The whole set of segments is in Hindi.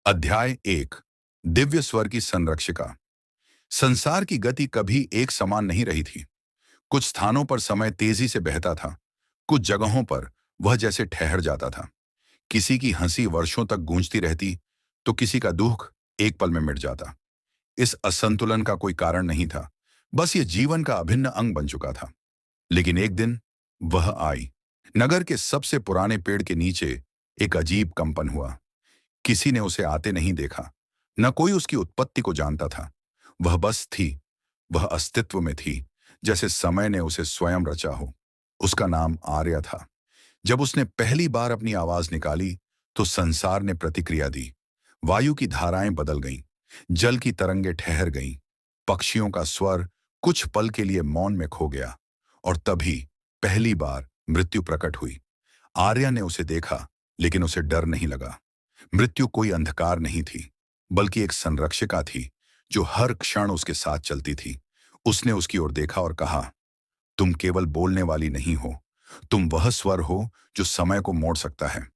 अध्याय 1। दिव्य स्वर की संरक्षिका। संसार की गति कभी एक समान नहीं रही थी। कुछ स्थानों पर समय तेजी से बहता था, कुछ जगहों पर वह जैसे ठहर जाता था। किसी की हंसी वर्षों तक गूंजती रहती, तो किसी का दुख एक पल में मिट जाता। इस असंतुलन का कोई कारण नहीं था, बस ये जीवन का अभिन्न अंग बन चुका था। लेकिन एक दिन वह आई। नगर के सबसे पुराने पेड़ के नीचे एक अजीब कंपन हुआ। किसी ने उसे आते नहीं देखा, न कोई उसकी उत्पत्ति को जानता था। वह बस थी, वह अस्तित्व में थी, जैसे समय ने उसे स्वयं रचा हो। उसका नाम आर्या था। जब उसने पहली बार अपनी आवाज निकाली, तो संसार ने प्रतिक्रिया दी। वायु की धाराएं बदल गईं, जल की तरंगें ठहर गईं, पक्षियों का स्वर कुछ पल के लिए मौन में खो गया। और तभी पहली बार मृत्यु प्रकट हुई। आर्या ने उसे देखा, लेकिन उसे डर नहीं लगा। मृत्यु कोई अंधकार नहीं थी, बल्कि एक संरक्षिका थी, जो हर क्षण उसके साथ चलती थी। उसने उसकी ओर देखा और कहा, तुम केवल बोलने वाली नहीं हो, तुम वह स्वर हो जो समय को मोड़ सकता है।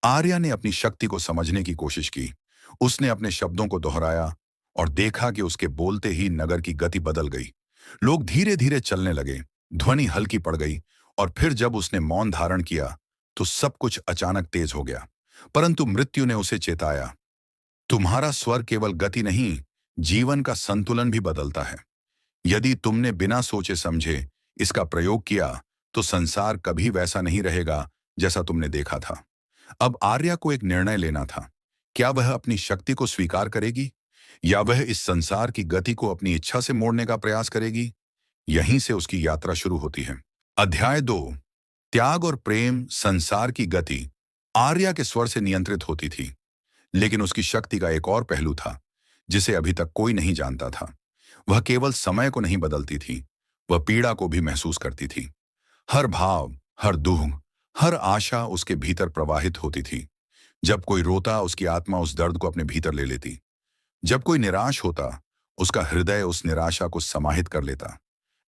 आर्या ने अपनी शक्ति को समझने की कोशिश की। उसने अपने शब्दों को दोहराया और देखा कि उसके बोलते ही नगर की गति बदल गई। लोग धीरे धीरे चलने लगे, ध्वनि हल्की पड़ गई, और फिर जब उसने मौन धारण किया, तो सब कुछ अचानक तेज हो गया। परंतु मृत्यु ने उसे चेताया, तुम्हारा स्वर केवल गति नहीं, जीवन का संतुलन भी बदलता है। यदि तुमने बिना सोचे समझे इसका प्रयोग किया, तो संसार कभी वैसा नहीं रहेगा जैसा तुमने देखा था। अब आर्या को एक निर्णय लेना था। क्या वह अपनी शक्ति को स्वीकार करेगी, या वह इस संसार की गति को अपनी इच्छा से मोड़ने का प्रयास करेगी? यहीं से उसकी यात्रा शुरू होती है। अध्याय 2। त्याग और प्रेम। संसार की गति आर्या के स्वर से नियंत्रित होती थी, लेकिन उसकी शक्ति का एक और पहलू था, जिसे अभी तक कोई नहीं जानता था। वह केवल समय को नहीं बदलती थी, वह पीड़ा को भी महसूस करती थी। हर भाव, हर दुख, हर आशा उसके भीतर प्रवाहित होती थी। जब कोई रोता, उसकी आत्मा उस दर्द को अपने भीतर ले लेती। जब कोई निराश होता, उसका हृदय उस निराशा को समाहित कर लेता।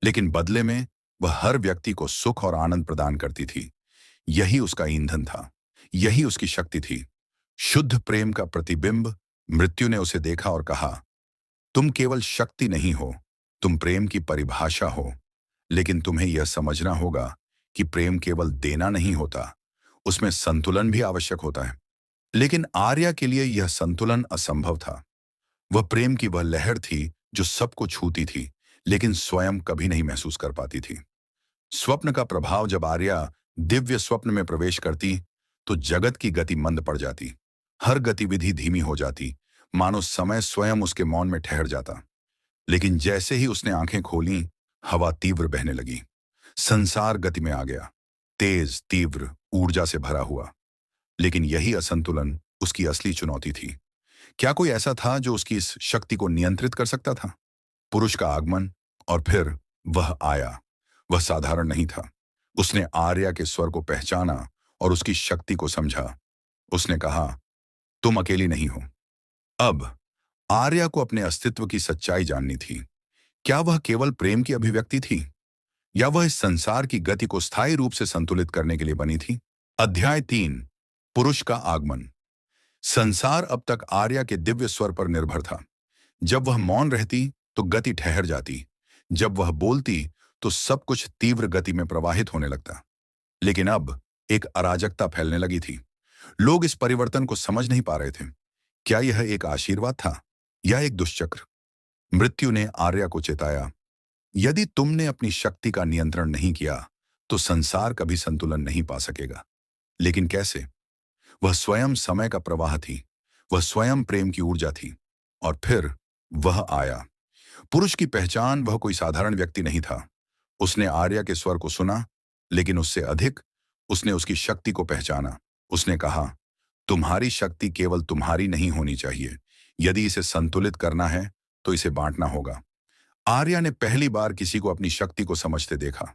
लेकिन बदले में वह हर व्यक्ति को सुख और आनंद प्रदान करती थी। यही उसका ईंधन था, यही उसकी शक्ति थी। शुद्ध प्रेम का प्रतिबिंब। मृत्यु ने उसे देखा और कहा, तुम केवल शक्ति नहीं हो, तुम प्रेम की परिभाषा हो। लेकिन तुम्हें यह समझना होगा कि प्रेम केवल देना नहीं होता, उसमें संतुलन भी आवश्यक होता है। लेकिन आर्या के लिए यह संतुलन असंभव था। वह प्रेम की वह लहर थी जो सबको छूती थी, लेकिन स्वयं कभी नहीं महसूस कर पाती थी। स्वप्न का प्रभाव। जब आर्या दिव्य स्वप्न में प्रवेश करती, तो जगत की गति मंद पड़ जाती। हर गतिविधि धीमी हो जाती, मानो समय स्वयं उसके मौन में ठहर जाता। लेकिन जैसे ही उसने आंखें खोलीं, हवा तीव्र बहने लगी। संसार गति में आ गया, तेज, तीव्र, ऊर्जा से भरा हुआ। लेकिन यही असंतुलन उसकी असली चुनौती थी। क्या कोई ऐसा था जो उसकी इस शक्ति को नियंत्रित कर सकता था? पुरुष का आगमन, और फिर वह आया। वह साधारण नहीं था। उसने आर्या के स्वर को पहचाना और उसकी शक्ति को समझा। उसने कहा, तुम अकेली नहीं हो। अब आर्या को अपने अस्तित्व की सच्चाई जाननी थी। क्या वह केवल प्रेम की अभिव्यक्ति थी, या वह इस संसार की गति को स्थायी रूप से संतुलित करने के लिए बनी थी? अध्याय 3। पुरुष का आगमन। संसार अब तक आर्या के दिव्य स्वर पर निर्भर था। जब वह मौन रहती, तो गति ठहर जाती। जब वह बोलती, तो सब कुछ तीव्र गति में प्रवाहित होने लगता। लेकिन अब एक अराजकता फैलने लगी थी। लोग इस परिवर्तन को समझ नहीं पा रहे थे। क्या यह एक आशीर्वाद था, या एक दुष्चक्र? मृत्यु ने आर्या को चेताया, यदि तुमने अपनी शक्ति का नियंत्रण नहीं किया, तो संसार कभी संतुलन नहीं पा सकेगा। लेकिन कैसे? वह स्वयं समय का प्रवाह थी, वह स्वयं प्रेम की ऊर्जा थी। और फिर वह आया। पुरुष की पहचान। वह कोई साधारण व्यक्ति नहीं था। उसने आर्या के स्वर को सुना, लेकिन उससे अधिक उसने उसकी शक्ति को पहचाना। उसने कहा, तुम्हारी शक्ति केवल तुम्हारी नहीं होनी चाहिए। यदि इसे संतुलित करना है, तो इसे बांटना होगा। आर्या ने पहली बार किसी को अपनी शक्ति को समझते देखा।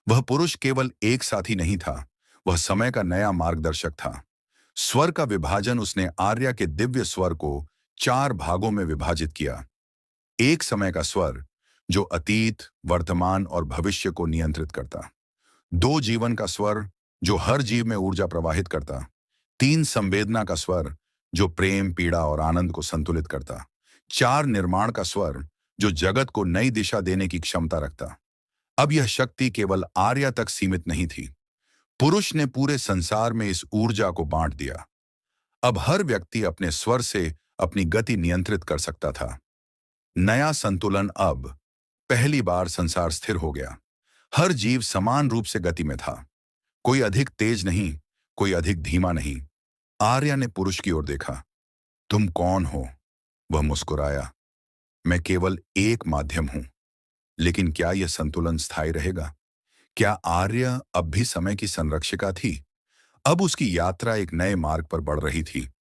वह पुरुष केवल एक साथी नहीं था, वह समय का नया मार्गदर्शक था। स्वर का विभाजन। उसने आर्या के दिव्य स्वर को 4 भागों में विभाजित किया। एक समय का स्वर, जो अतीत, वर्तमान और भविष्य को नियंत्रित करता। 2 जीवन का स्वर, जो हर जीव में ऊर्जा प्रवाहित करता। 3 संवेदना का स्वर, जो प्रेम, पीड़ा और आनंद को संतुलित करता। 4 निर्माण का स्वर, जो जगत को नई दिशा देने की क्षमता रखता। अब यह शक्ति केवल आर्या तक सीमित नहीं थी। पुरुष ने पूरे संसार में इस ऊर्जा को बांट दिया। अब हर व्यक्ति अपने स्वर से अपनी गति नियंत्रित कर सकता था। नया संतुलन अब पहली बार संसार स्थिर हो गया। हर जीव समान रूप से गति में था। कोई अधिक तेज नहीं, कोई अधिक धीमा नहीं। आर्या ने पुरुष की ओर देखा। तुम कौन हो? वह मुस्कुराया। मैं केवल एक माध्यम हूं। लेकिन क्या यह संतुलन स्थायी रहेगा? क्या आर्य अब भी समय की संरक्षिका थी? अब उसकी यात्रा एक नए मार्ग पर बढ़ रही थी।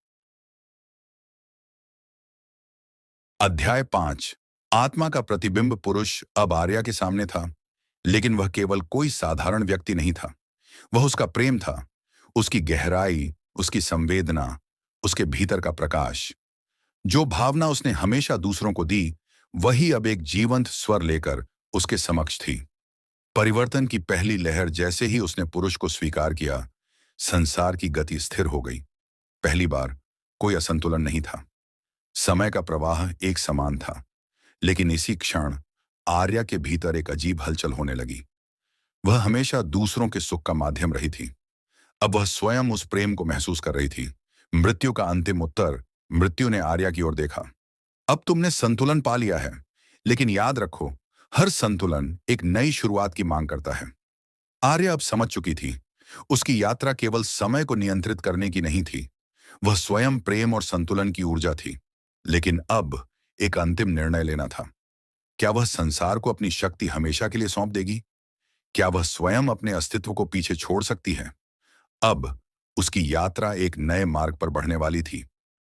अध्याय 5। आत्मा का प्रतिबिंब। पुरुष अब आर्या के सामने था, लेकिन वह केवल कोई साधारण व्यक्ति नहीं था। वह उसका प्रेम था, उसकी गहराई, उसकी संवेदना, उसके भीतर का प्रकाश। जो भावना उसने हमेशा दूसरों को दी, वही अब एक जीवंत स्वर लेकर उसके समक्ष थी। परिवर्तन की पहली लहर जैसे ही उसने पुरुष को स्वीकार किया, संसार की गति स्थिर हो गई। पहली बार कोई असंतुलन नहीं था। समय का प्रवाह एक समान था। लेकिन इसी क्षण आर्या के भीतर एक अजीब हलचल होने लगी। वह हमेशा दूसरों के सुख का माध्यम रही थी। अब वह स्वयं उस प्रेम को महसूस कर रही थी। मृत्यु का अंतिम उत्तर। मृत्यु ने आर्या की ओर देखा। अब तुमने संतुलन पा लिया है, लेकिन याद रखो, हर संतुलन एक नई शुरुआत की मांग करता है। आर्या अब समझ चुकी थी। उसकी यात्रा केवल समय को नियंत्रित करने की नहीं थी। वह स्वयं प्रेम और संतुलन की ऊर्जा थी। लेकिन अब एक अंतिम निर्णय लेना था। क्या वह संसार को अपनी शक्ति हमेशा के लिए सौंप देगी? क्या वह स्वयं अपने अस्तित्व को पीछे छोड़ सकती है? अब उसकी यात्रा एक नए मार्ग पर बढ़ने वाली थी।